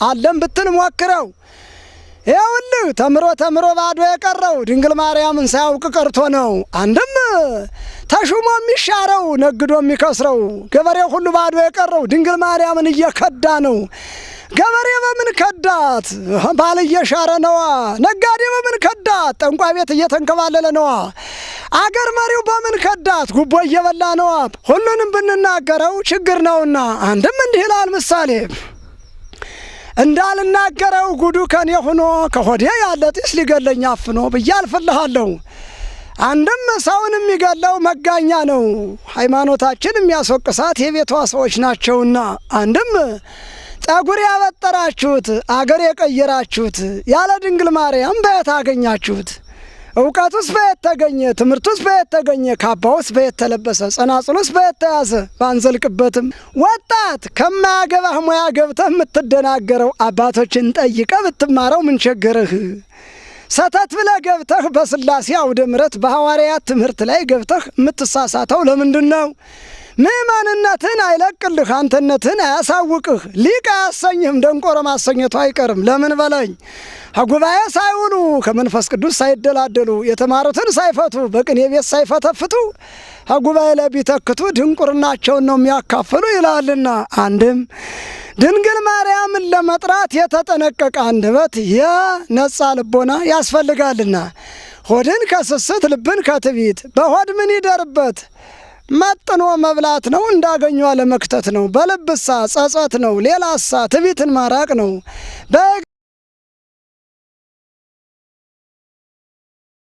አለም ብትን ሞክረው ይኸውልህ ተምሮ ባዶ የቀረው ድንግል ማርያምን ሳያውቅ ቀርቶ ነው። አንድም ተሹሞ የሚሻረው ነግዶ የሚከስረው ገበሬው ሁሉ ባዶ የቀረው ድንግል ማርያምን እየከዳ ነው። ገበሬ በምን ከዳት? ባል እየሻረ ነዋ። ነጋዴ በምን ከዳት? ጠንቋይ ቤት እየተንከባለለ ነዋ። አገር መሪው በምን ከዳት? ጉቦ እየበላ ነዋ። ሁሉንም ብንናገረው ችግር ነውና አንድም እንዲህ ይላል ምሳሌ እንዳልናገረው ጉዱ ከኔ ሆኖ ከሆዴ ያለ ጢስ ሊገለኝ አፍኖ ብዬ አልፍልሃለሁ። አንድም ሰውን የሚገለው መጋኛ ነው። ሃይማኖታችን የሚያስወቅሳት የቤቷ ሰዎች ናቸውና አንድም ጠጉር ያበጠራችሁት አገር የቀየራችሁት ያለ ድንግል ማርያም በየት አገኛችሁት? እውቀቱስ በየት ተገኘ? ትምህርቱስ በየት ተገኘ? ካባውስ በየት ተለበሰ? ጸናጽሉስ በየት ተያዘ? ባንዘልቅበትም ወጣት ከማያገባህ ሙያ ገብተህ የምትደናገረው አባቶችን ጠይቀህ ብትማረው ምን ቸገረህ? ሰተት ብለህ ገብተህ በስላሴ አውደ ምሕረት በሐዋርያት ትምህርት ላይ ገብተህ የምትሳሳተው ለምንድን ነው? ምእመንነትን አይለቅልህ፣ አንተነትን አያሳውቅህ፣ ሊቅ አያሰኝህም። ደንቆሮ ማሰኘቱ አይቀርም። ለምን በለኝ። ከጉባኤ ሳይውሉ ከመንፈስ ቅዱስ ሳይደላደሉ የተማሩትን ሳይፈቱ በቅኔ ቤት ሳይፈተፍቱ ከጉባኤ ላይ ቢተክቱ ድንቁርናቸውን ነው የሚያካፍሉ ይላልና አንድም ድንግል ማርያምን ለመጥራት የተጠነቀቀ አንደበት የነጻ ልቦና ያስፈልጋልና ሆድን ከስስት ልብን ከትዕቢት በሆድ ምን ይደርበት መጥኖ መብላት ነው። እንዳገኙ አለመክተት ነው። በልብሳ ጸጸት ነው። ሌላሳ ትዕቢትን ማራቅ ነው።